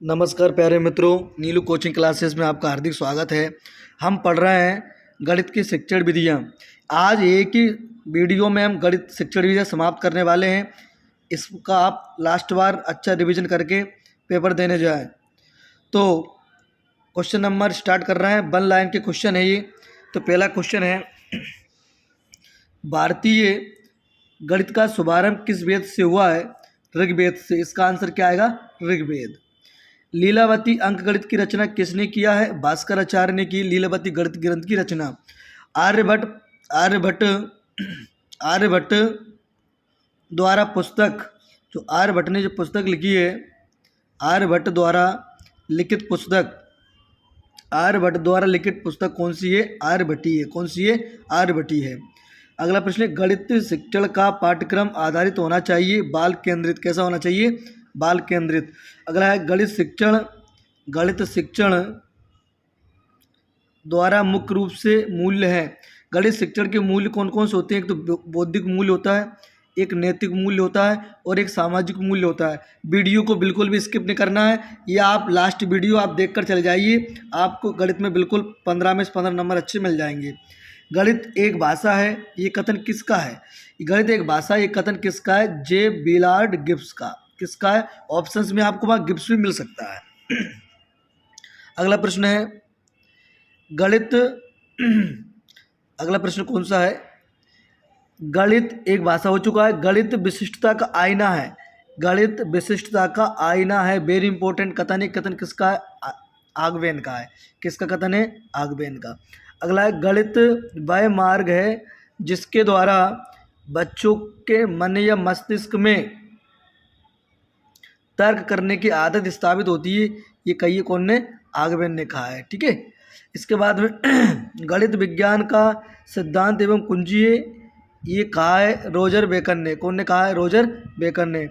नमस्कार प्यारे मित्रों, नीलू कोचिंग क्लासेस में आपका हार्दिक स्वागत है। हम पढ़ रहे हैं गणित की शिक्षण विधियाँ। आज एक ही वीडियो में हम गणित शिक्षण विधियाँ समाप्त करने वाले हैं। इसका आप लास्ट बार अच्छा रिवीजन करके पेपर देने जाएं। तो क्वेश्चन नंबर स्टार्ट कर रहे हैं। 1 लाइन के क्वेश्चन है ये। तो पहला क्वेश्चन है, भारतीय गणित का शुभारंभ किस वेद से हुआ है? ऋग्वेद से। इसका आंसर क्या आएगा? ऋग्वेद। लीलावती अंकगणित की रचना किसने किया है? भास्कराचार्य ने की लीलावती गणित ग्रंथ की रचना। आर्यभट्ट आर्यभट्ट आर्यभट्ट द्वारा पुस्तक, जो आर्यभट्ट ने जो पुस्तक लिखी है, आर्यभट्ट द्वारा लिखित पुस्तक, आर्यभट्ट द्वारा लिखित पुस्तक कौन सी है? आर्यभट्टी है। कौन सी है? आर्यभट्टी है। अगला प्रश्न है, गणित शिक्षण का पाठ्यक्रम आधारित होना चाहिए, बाल केंद्रित। कैसा होना चाहिए? बाल केंद्रित। अगला है, गणित शिक्षण द्वारा मुख्य रूप से मूल्य है। गणित शिक्षण के मूल्य कौन कौन से होते हैं? एक तो बौद्धिक मूल्य होता है, एक नैतिक मूल्य होता है और एक सामाजिक मूल्य होता है। वीडियो को बिल्कुल भी स्किप नहीं करना है, या आप लास्ट वीडियो आप देखकर चले जाइए। आपको गणित में बिल्कुल 15 में से 15 नंबर अच्छे मिल जाएंगे। गणित एक भाषा है, ये कथन किसका है? गणित एक भाषा, ये कथन किसका है? जे बिलार्ड गिब्स का। किसका है? ऑप्शंस में आपको वहाँ गिब्स भी मिल सकता है। अगला प्रश्न है, गणित अगला प्रश्न कौन सा है? गणित एक भाषा हो चुका है। गणित विशिष्टता का आईना है। गणित विशिष्टता का आईना है। वेरी इंपॉर्टेंट कथन है। कथन किसका है? आगवेन का है। किसका कथन है? आगवेन का। अगला है, गणित वह मार्ग है जिसके द्वारा बच्चों के मन या मस्तिष्क में तर्क करने की आदत स्थापित होती है। ये कही कौन ने? आगवेन ने कहा है। ठीक है। इसके बाद में गणित विज्ञान का सिद्धांत एवं कुंजी है, ये कहा है रोजर बेकन ने। कौन ने कहा है? रोजर बेकन ने।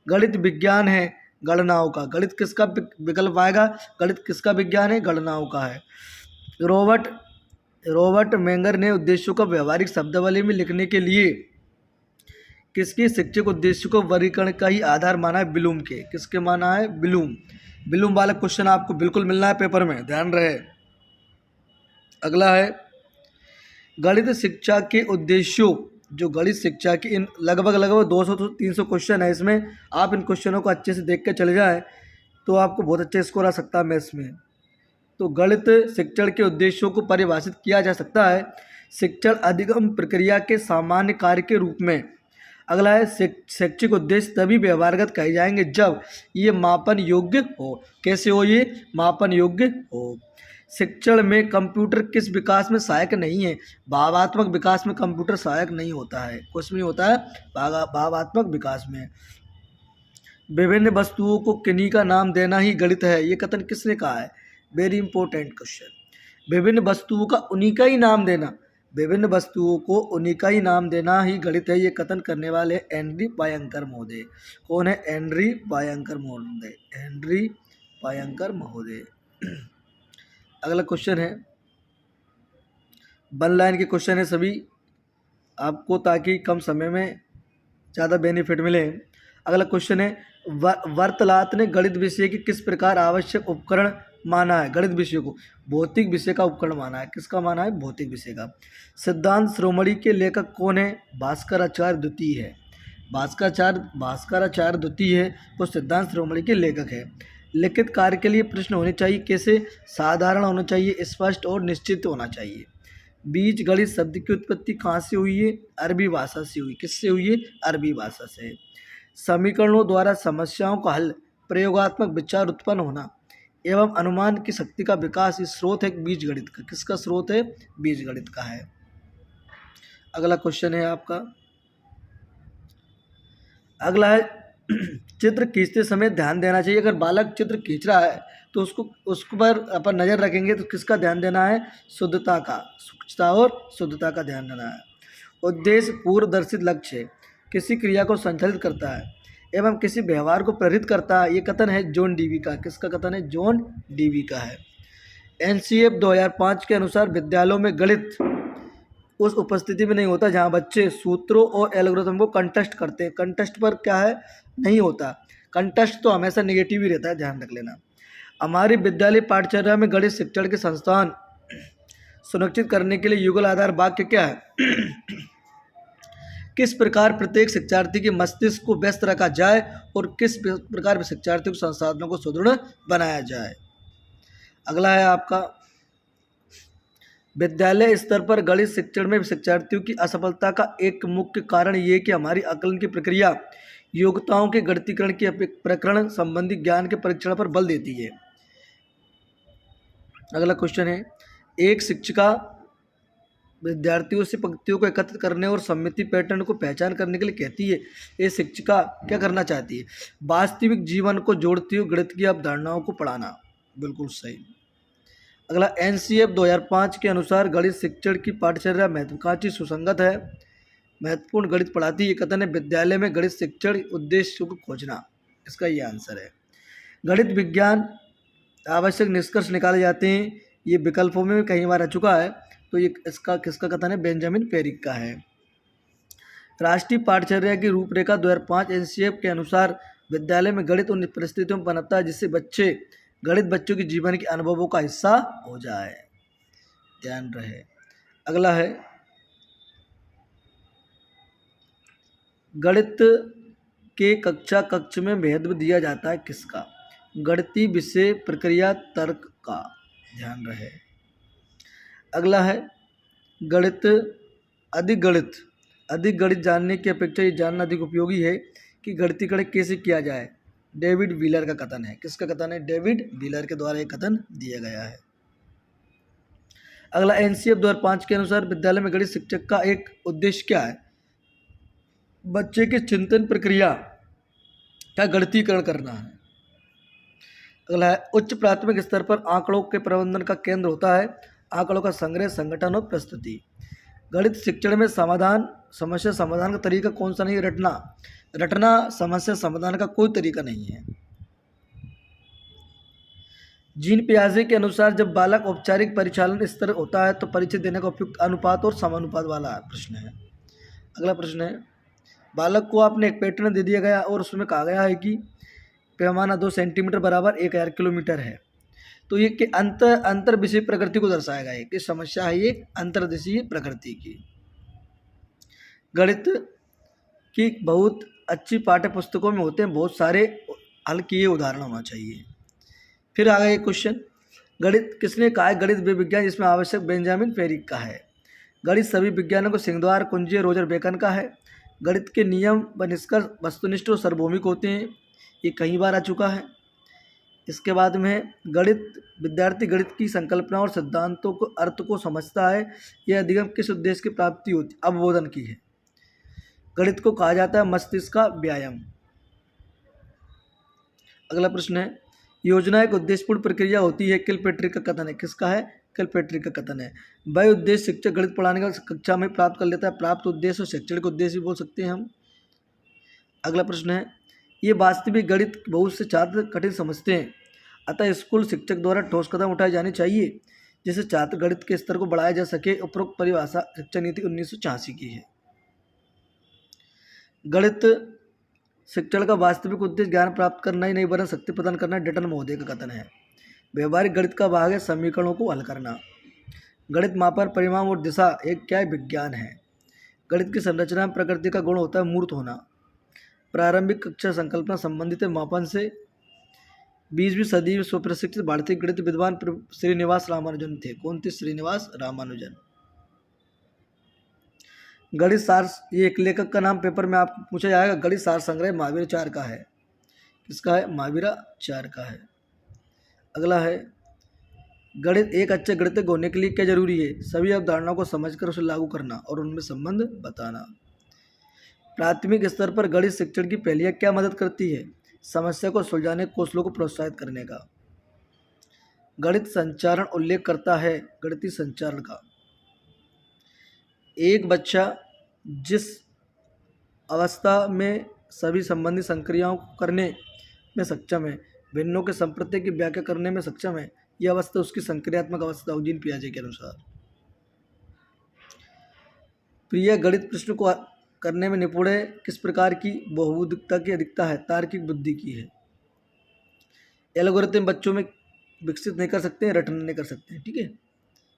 गणित विज्ञान है गणनाओं का। गणित किसका विकल्प आएगा? गणित किसका विज्ञान है? गणनाओं का है। रॉबर्ट मेंगर ने उद्देश्यों का व्यवहारिक शब्दावली में लिखने के लिए किसके शिक्षक उद्देश्य को वर्गीकरण का ही आधार माना है? ब्लूम के। किसके माना है? ब्लूम वाला क्वेश्चन आपको बिल्कुल मिलना है पेपर में, ध्यान रहे। अगला है, गणित शिक्षा के उद्देश्यों, जो गणित शिक्षा की इन लगभग 200 से 300 क्वेश्चन है इसमें। आप इन क्वेश्चनों को अच्छे से देख के चले जाएं तो आपको बहुत अच्छा स्कोर आ सकता है मैथ्स में। तो गणित शिक्षण के उद्देश्यों को परिभाषित किया जा सकता है शिक्षण अधिगम प्रक्रिया के सामान्य कार्य के रूप में। अगला है, शैक्षिक उद्देश्य तभी व्यवहारगत कहे जाएंगे जब ये मापन योग्य हो। कैसे हो? ये मापन योग्य हो। शिक्षण में कंप्यूटर किस विकास में सहायक नहीं है? भावात्मक विकास में कंप्यूटर सहायक नहीं होता है। कुछ नहीं होता है? भावात्मक विकास में। विभिन्न वस्तुओं को किन्हीं का नाम देना ही गणित है, ये कथन किसने कहा है? Very important question. विभिन्न वस्तुओं का उन्हीं का ही नाम देना, विभिन्न वस्तुओं को उन्हीं का ही नाम देना ही गणित है, ये कथन करने वाले हेनरी पायंकर महोदय। कौन है? हेनरी पायंकर महोदय। हेनरी पायंकर महोदय। अगला क्वेश्चन है, 1 लाइन के क्वेश्चन है सभी आपको, ताकि कम समय में ज़्यादा बेनिफिट मिले। अगला क्वेश्चन है, वार्तालाप ने गणित विषय की किस प्रकार आवश्यक उपकरण माना है? गणित विषय को भौतिक विषय का उपकरण माना है। किसका माना है? भौतिक विषय का। सिद्धांत शिरोमणि के लेखक कौन है? भास्कराचार्य द्वितीय है। भास्कराचार्य द्वितीय है, वो सिद्धांत शिरोमणि के लेखक है। लिखित कार्य के लिए प्रश्न होने चाहिए कैसे? साधारण होना चाहिए, स्पष्ट और निश्चित होना चाहिए। बीज गणित शब्द की उत्पत्ति कहाँ से हुई है? अरबी भाषा से हुई। किससे हुई है? अरबी भाषा से। समीकरणों द्वारा समस्याओं का हल, प्रयोगात्मक विचार उत्पन्न होना एवं अनुमान की शक्ति का विकास, इस स्रोत है बीज गणित का। किसका स्रोत है? बीज गणित का है। अगला क्वेश्चन है आपका, अगला है, चित्र खींचते समय ध्यान देना चाहिए। अगर बालक चित्र खींच रहा है तो उसको पर अपन नज़र रखेंगे तो किसका ध्यान देना है? शुद्धता का, सूक्ष्मता और शुद्धता का ध्यान देना है। उद्देश्य पूर्वदर्शित लक्ष्य किसी क्रिया को संचालित करता है एवं किसी व्यवहार को प्रेरित करता है, ये कथन है जॉन डीवी का। किसका कथन है? जॉन डीवी का है। एनसीएफ 2005 के अनुसार विद्यालयों में गणित उस उपस्थिति में नहीं होता जहां बच्चे सूत्रों और एल्गोरिथम को कंटेस्ट करते हैं। कंटेस्ट पर क्या है? नहीं होता। कंटेस्ट तो हमेशा नेगेटिव ही रहता है, ध्यान रख लेना। हमारी विद्यालय पाठचर्या में गणित शिक्षण के संस्थान सुनिश्चित करने के लिए युगल आधार वाक्य क्या है? किस प्रकार प्रत्येक शिक्षार्थी के मस्तिष्क को व्यस्त रखा जाए और किस प्रकार शिक्षार्थी को संसाधनों को सुदृढ़ बनाया जाए। अगला है आपका, विद्यालय स्तर पर गणित शिक्षण में शिक्षार्थियों की असफलता का एक मुख्य कारण ये कि हमारी आकलन की प्रक्रिया योग्यताओं के गणितीकरण के प्रकरण संबंधी ज्ञान के परीक्षण पर बल देती है। अगला क्वेश्चन है, एक शिक्षिका विद्यार्थियों से पंक्तियों को एकत्रित करने और सममिति पैटर्न को पहचान करने के लिए कहती है। ये शिक्षिका क्या करना चाहती है? वास्तविक जीवन को जोड़ती हुई गणित की अवधारणाओं को पढ़ाना। बिल्कुल सही। अगला, एनसीएफ 2005 के अनुसार गणित शिक्षण की पाठचर्या महत्वाकांक्षी सुसंगत है, महत्वपूर्ण गणित पढ़ाती है। कथन है, विद्यालय में गणित शिक्षण उद्देश्य को खोजना। इसका ये आंसर है। गणित विज्ञान आवश्यक निष्कर्ष निकाले जाते हैं, ये विकल्पों में कई बार आ चुका है, तो ये इसका किसका कथन है? बेंजामिन पेरिक का है। राष्ट्रीय पाठचर्या की रूपरेखा 2005 एनसीएफ के अनुसार विद्यालय में गणित उन परिस्थितियों में बनता है जिससे गणित बच्चों के जीवन के अनुभवों का हिस्सा हो जाए। ध्यान रहे। अगला है, गणित के कक्ष में महत्व दिया जाता है किसका? गणितीय विषय प्रक्रिया तर्क का। ध्यान रहे। अगला है, अधिक गणित जानने की अपेक्षा ये जानना अधिक उपयोगी है कि गणितीकरण कैसे किया जाए। डेविड व्हीलर का कथन है। किसका कथन है? डेविड व्हीलर के द्वारा एक कथन दिया गया है। अगला, एनसीएफ 2005 के अनुसार विद्यालय में गणित शिक्षक का एक उद्देश्य क्या है? बच्चे के चिंतन प्रक्रिया का गणितीकरण करना है। अगला है, उच्च प्राथमिक स्तर पर आंकड़ों के प्रबंधन का केंद्र होता है आंकड़ों का संग्रह, संगठन और प्रस्तुति। गणित शिक्षण में समस्या समाधान का तरीका कौन सा नहीं? रटना समस्या समाधान का कोई तरीका नहीं है। जीन पियाजे के अनुसार जब बालक औपचारिक परिचालन स्तर होता है तो परीक्षा देने का उपयुक्त अनुपात और समानुपात वाला प्रश्न है। अगला प्रश्न है, बालक को आपने एक पैटर्न दे दिया गया और उसमें कहा गया है कि पैमाना 2 सेंटीमीटर बराबर 1000 किलोमीटर है, तो ये कि अंतर विषय प्रकृति को दर्शाएगा। है कि समस्या है ये अंतर्देशीय प्रकृति की। गणित की बहुत अच्छी पाठ्य पुस्तकों में होते हैं बहुत सारे हल किए उदाहरण होना चाहिए। फिर आ गया क्वेश्चन, गणित किसने कहा है? गणित वे विज्ञान जिसमें आवश्यक बेंजामिन पेरिक का है। गणित सभी विज्ञानों को सिंहद्वार कुंजी रोजर बेकन का है। गणित के नियम व निष्कर्ष वस्तुनिष्ठ और सार्वभौमिक होते हैं, ये कई बार आ चुका है। इसके बाद में विद्यार्थी गणित की संकल्पना और सिद्धांतों को अर्थ को समझता है। यह अधिगम किस उद्देश्य की प्राप्ति होती? अवबोधन की है। गणित को कहा जाता है मस्तिष्क का व्यायाम। अगला प्रश्न है, योजना एक उद्देश्यपूर्ण प्रक्रिया होती है। किलपेट्रिक का कथन है। किसका है? किलपेट्रिक का कथन है। वह उद्देश्य शिक्षक गणित पढ़ाने का कक्षा में प्राप्त कर लेता है। प्राप्त उद्देश्य और शैक्षणिक उद्देश्य भी बोल सकते हैं हम। अगला प्रश्न है, ये वास्तविक गणित बहुत से छात्र कठिन समझते हैं, अतः स्कूल शिक्षक द्वारा ठोस कदम उठाए जाने चाहिए जिससे छात्र गणित के स्तर को बढ़ाया जा सके। उपरोक्त परिभाषा शिक्षा नीति 1986 की है। गणित शिक्षण का वास्तविक उद्देश्य ज्ञान प्राप्त करना ही नहीं वरन शक्ति प्रदान करना, डेटन महोदय का कथन है। व्यवहारिक गणित का भाग है समीकरणों को हल करना। गणित मापन, परिमाण और दिशा एक क्या है? विज्ञान है। गणित की संरचना में प्रकृति का गुण होता है मूर्त होना। प्रारंभिक कक्षा संकल्पना संबंधित मापन से 20वीं सदी में सुप्रशिक्षित भारतीय गणित विद्वान श्रीनिवास रामानुजन थे। कौन थे? श्रीनिवास रामानुजन। गणित सार, ये एक लेखक का नाम पेपर में आपको पूछा जाएगा। गणित सार संग्रह महावीराचार्य का है। किसका है? महावीराचार्य का है। अगला है, गणित एक अच्छे गणितज्ञ होने के लिए क्या जरूरी है? सभी अवधारणाओं को समझकर उसे लागू करना और उनमें संबंध बताना। प्राथमिक स्तर पर गणित शिक्षण की पहलियाँ क्या मदद करती है? समस्या को सुलझाने के कौशलों को प्रोत्साहित करने का। गणित संचारण उल्लेख करता है गणितीय संचारण का। एक बच्चा जिस अवस्था में सभी संबंधित संक्रियाओं को करने में सक्षम है, भिन्नों के संप्रत्यय की व्याख्या करने में सक्षम है, यह अवस्था उसकी संक्रियात्मक अवस्था जीन पियाजे के अनुसार। प्रिय गणित प्रश्न को करने में निपुण है। किस प्रकार की बहुबुद्धिता की अधिकता है? तार्किक बुद्धि की है। एल्गोरिथम बच्चों में विकसित नहीं कर सकते हैं, रटन नहीं कर सकते हैं, ठीक है,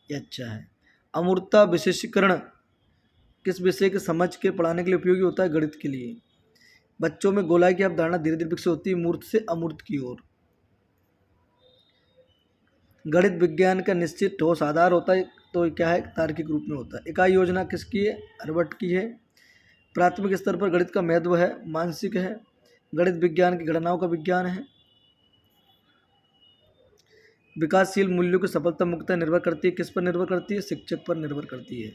ये अच्छा है। अमूर्तता विशेषीकरण किस विषय के समझ के पढ़ाने के लिए उपयोगी होता है? गणित के लिए। बच्चों में गोलाई की अवधारणा धीरे धीरे विकसित होती है मूर्त से अमूर्त की ओर। गणित विज्ञान का निश्चित ठोस आधार होता है, तो क्या है? तार्किक रूप में होता है। इकाई योजना किसकी है? आर्यभट्ट की है। प्राथमिक स्तर पर गणित का महत्व है, मानसिक है। गणित विज्ञान की गणनाओं का विज्ञान है। विकासशील मूल्यों की सफलता मुख्यतः निर्भर करती है किस पर निर्भर करती है? शिक्षक पर निर्भर करती है।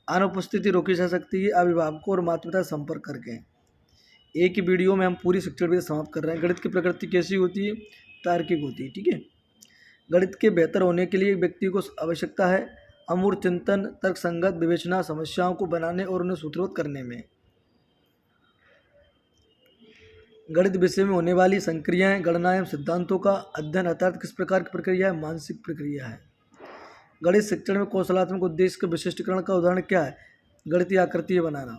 अनुपस्थिति रोकी जा सकती है अभिभावकों और माता पिता संपर्क करके। एक ही वीडियो में हम पूरी शिक्षण विधि समाप्त कर रहे हैं। गणित की प्रकृति कैसी होती है? तार्किक होती है, ठीक है। गणित के बेहतर होने के लिए व्यक्ति को आवश्यकता है अमूर्त चिंतन, तर्कसंगत विवेचना, समस्याओं को बनाने और उन्हें सूत्रोत करने में। गणित विषय में होने वाली संक्रियाएं, गणना एवं सिद्धांतों का अध्ययन अर्थात किस प्रकार की प्रक्रिया है? मानसिक प्रक्रिया है। गणित शिक्षण में कौशलात्मक उद्देश्य के विशिष्टीकरण का उदाहरण क्या है? गणितीय आकृतियां बनाना।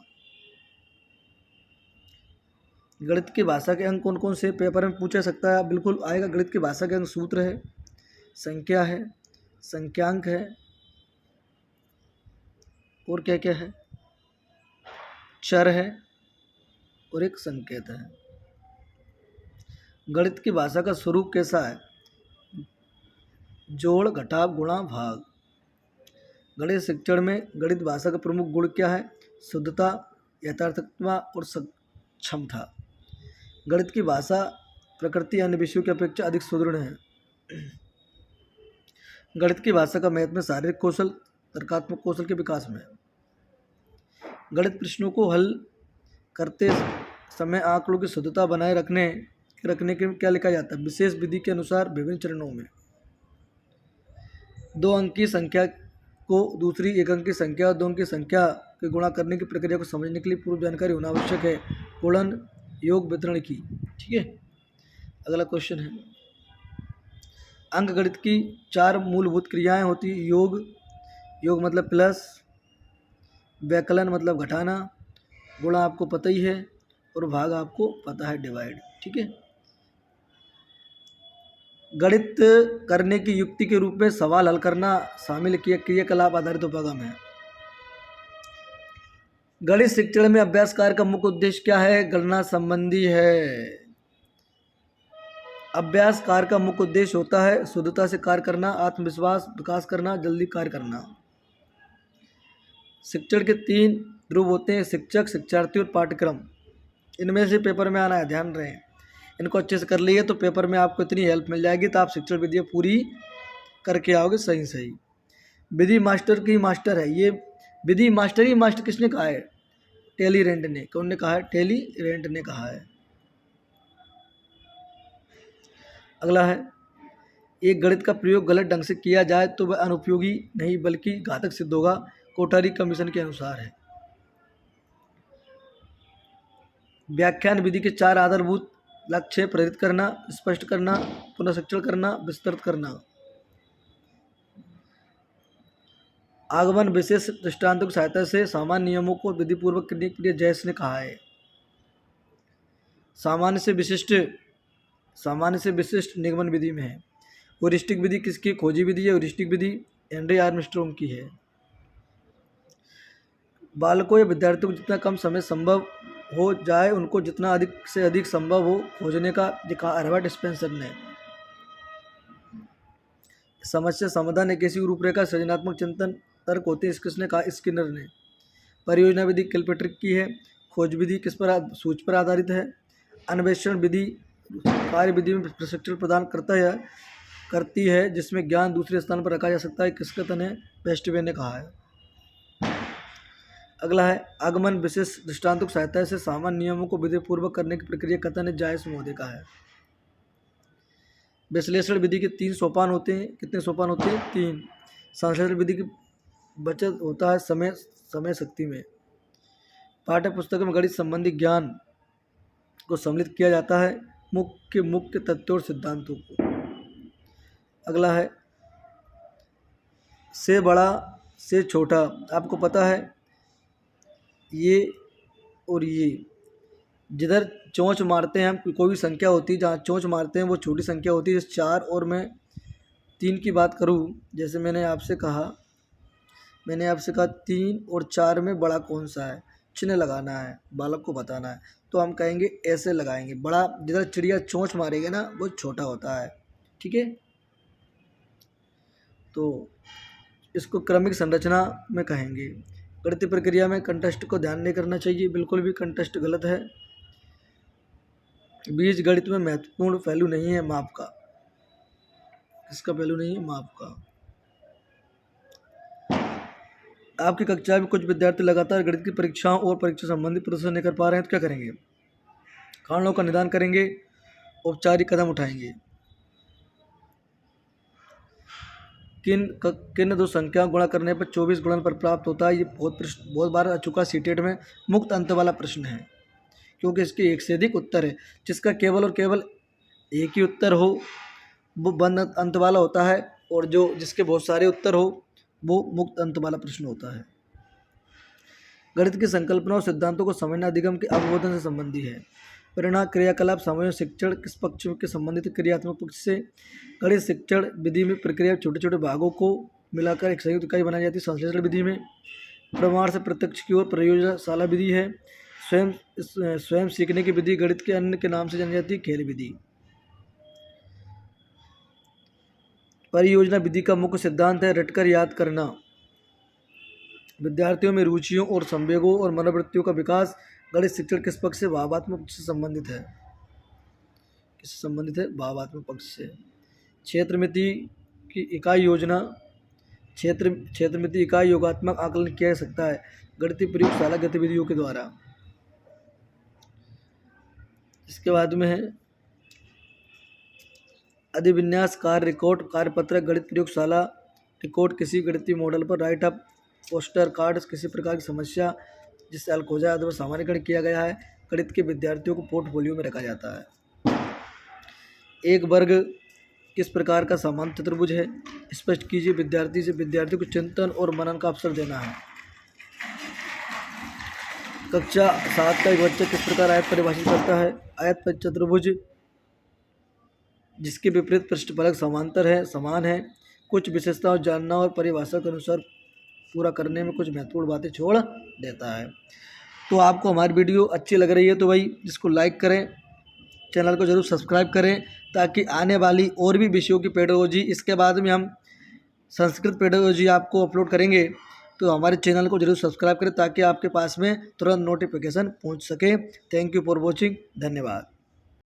गणित की भाषा के अंक कौन कौन से पेपर में पूछा सकता है? बिल्कुल आएगा। गणित की भाषा के अंक सूत्र है, संख्या है, संख्यांक है, और क्या क्या है? चर है और एक संकेत है। गणित की भाषा का स्वरूप कैसा है? जोड़, घटाव, गुणा, भाग। गणित शिक्षण में गणित भाषा का प्रमुख गुण क्या है? शुद्धता, यथार्थता और क्षमता। गणित की भाषा प्रकृति अन्य विषयों की अपेक्षा अधिक सुदृढ़ है। गणित की भाषा का महत्व शारीरिक कौशल, तर्कात्मक कौशल के विकास में। गणित प्रश्नों को हल करते समय आंकड़ों की शुद्धता बनाए रखने के क्या लिखा जाता है? विशेष विधि के अनुसार विभिन्न चरणों में। 2 अंक की संख्या को दूसरी 1 अंक की संख्या और 2 अंक की संख्या के गुणा करने की प्रक्रिया को समझने के लिए पूर्व जानकारी होना आवश्यक है। गुणन, योग, वितरण की, ठीक है। अगला क्वेश्चन है, अंक गणित की 4 मूलभूत क्रियाएं होती है। योग मतलब प्लस, व्यकलन मतलब घटाना, गुणा आपको पता ही है, और भाग आपको पता है, डिवाइड, ठीक है। गणित करने की युक्ति के रूप में सवाल हल करना शामिल क्रियाकलाप आधारित उपगम है। गणित शिक्षण में अभ्यास कार्य का मुख्य उद्देश्य क्या है? गणना संबंधी है। अभ्यास कार्य का मुख्य उद्देश्य होता है शुद्धता से कार्य करना, आत्मविश्वास विकास करना, जल्दी कार्य करना। शिक्षण के 3 ध्रुव होते हैं, शिक्षक, शिक्षार्थी और पाठ्यक्रम। इनमें से पेपर में आना है, ध्यान रहे। इनको अच्छे से कर लिए तो पेपर में आपको इतनी हेल्प मिल जाएगी तो आप शिक्षण विधियाँ पूरी करके आओगे सही सही। विधि मास्टर की मास्टर है, ये विधि मास्टर ही मास्टर किसने कहा है? टेली रेंट ने। कौन ने कहा है? टेली रेंट ने कहा है। अगला है, एक गणित का प्रयोग गलत ढंग से किया जाए तो वह अनुपयोगी नहीं बल्कि घातक सिद्ध होगा, कोठारी कमीशन के अनुसार है। व्याख्यान विधि के 4 आधारभूत लक्ष्य: प्रेरित करना, स्पष्ट करना, पुनर्शिक्षण करना, विस्तृत करना। आगमन विशेष दृष्टांतों की सहायता से सामान्य नियमों को विधिपूर्वक करने के लिए जैस ने कहा है। सामान्य से विशिष्ट निगमन विधि में है। ह्यूरिस्टिक विधि किसकी खोजी विधि है? ह्यूरिस्टिक विधि हेनरी आर्मस्ट्रॉन्ग की है। बालकों या विद्यार्थियों को जितना कम समय संभव हो जाए उनको जितना अधिक से अधिक संभव हो खोजने का दिखा आर्यभट्ट स्पेंसर ने। समस्या समाधान एक ऐसी रूपरेखा सृजनात्मक चिंतन तर्क होते हैं, किसने कहा? स्किनर ने। परियोजना विधि किलपेट्रिक की है। खोज विधि किस पर? सूच पर आधारित है। अन्वेषण विधि कार्य विधि में प्रशिक्षण प्रदान करती है जिसमें ज्ञान दूसरे स्थान पर रखा जा सकता है, किसका कथन है? वेस्टवे ने कहा है। अगला है, आगमन विशेष दृष्टांतों की सहायता से सामान्य नियमों को विधिपूर्वक करने की प्रक्रिया कथन है, जायस महोदय का है। विश्लेषण विधि के 3 सोपान होते हैं। कितने सोपान होते हैं? 3। संश्लेषण विधि की बचत होता है समय शक्ति में। पाठ्य पुस्तक में गणित संबंधी ज्ञान को सम्मिलित किया जाता है, मुख्य तथ्यों और सिद्धांतों को। अगला है, से बड़ा से छोटा। आपको पता है ये और ये जिधर चोंच मारते हैं हम, कोई भी संख्या होती है जहाँ चोंच मारते हैं वो छोटी संख्या होती है। जैसे 4 और मैं 3 की बात करूँ, जैसे मैंने आपसे कहा 3 और 4 में बड़ा कौन सा है, चिन्ह लगाना है, बालक को बताना है। तो हम कहेंगे ऐसे लगाएंगे, बड़ा जिधर चिड़िया चोंच मारेगी ना वो छोटा होता है। ठीक है, तो इसको क्रमिक संरचना में कहेंगे। गणितीय प्रक्रिया में कंटेस्ट को ध्यान नहीं करना चाहिए, बिल्कुल भी कंटेस्ट गलत है। बीज गणित में महत्वपूर्ण पहलू नहीं है माप का। इसका पहलू नहीं है माप का। आपकी कक्षा में कुछ विद्यार्थी लगातार गणित की परीक्षाओं और परीक्षा संबंधी प्रदर्शन नहीं कर पा रहे हैं तो क्या करेंगे? कारणों का निदान करेंगे, औपचारिक कदम उठाएंगे। किन दो संख्या गुणा करने पर 24 गुणनफल प्राप्त होता है? ये बहुत बार आ चुका सीटेट में, मुक्त अंत वाला प्रश्न है, क्योंकि इसके एक से अधिक उत्तर है। जिसका केवल और केवल एक ही उत्तर हो वो बंद अंत वाला होता है, और जिसके बहुत सारे उत्तर हो वो मुक्त अंत वाला प्रश्न होता है। गणित की संकल्पना और सिद्धांतों को समझना अधिगम के अवबोधन से संबंधी है। प्रेरणा क्रियाकलाप समय शिक्षण किस पक्ष के संबंधित? क्रियात्मक पक्ष से। गणित शिक्षण विधि में प्रक्रिया छोटे छोटे भागों को मिलाकर एक संयुक्त इकाई बनाई जाती है। संश्लेषण विधि में प्रमाण से प्रत्यक्ष की ओर प्रयोगशाला विधि है। स्वयं सीखने की विधि गणित के अन्य के नाम से जानी जाती है, खेल विधि। परियोजना विधि का मुख्य सिद्धांत है रटकर याद करना। विद्यार्थियों में रुचियों और संवेगों और मनोवृत्तियों का विकास। गणित शिक्षण किस पक्ष से? भावात्मक पक्ष से संबंधित है। किससे संबंधित है? भावात्मक पक्ष से। क्षेत्रमिति की इकाई योजना, क्षेत्रमिति इकाई योगात्मक आकलन किया जा सकता है गणितीय प्रयोगशाला गतिविधियों के द्वारा। इसके बाद में है अधिविन्यास कार्य रिकॉर्ड कार्यपत्रक। गणित प्रयोगशाला रिकॉर्ड किसी गणितीय मॉडल पर राइट अप पोस्टर कार्ड किसी प्रकार की समस्या जिससे हल खोजा जाता है सामान्यकरण किया गया है। गणित के विद्यार्थियों को पोर्टफोलियो में रखा जाता है। एक वर्ग किस प्रकार का समान चतुर्भुज है? स्पष्ट कीजिए। विद्यार्थी को चिंतन और मनन का अवसर देना है। कक्षा 7 का एक बच्चा किस प्रकार आयत परिभाषित करता है? आयत पर चतुर्भुज जिसके विपरीत पृष्ठफलक समांतर है, समान है। कुछ विशेषताओं जानना और परिभाषा के अनुसार पूरा करने में कुछ महत्वपूर्ण बातें छोड़ देता है। तो आपको हमारी वीडियो अच्छी लग रही है तो भाई इसको लाइक करें, चैनल को जरूर सब्सक्राइब करें, ताकि आने वाली और भी विषयों की पेडागोजी, इसके बाद में हम संस्कृत पेडागोजी आपको अपलोड करेंगे, तो हमारे चैनल को जरूर सब्सक्राइब करें ताकि आपके पास में तुरंत नोटिफिकेशन पहुंच सके। थैंक यू फॉर वॉचिंग, धन्यवाद।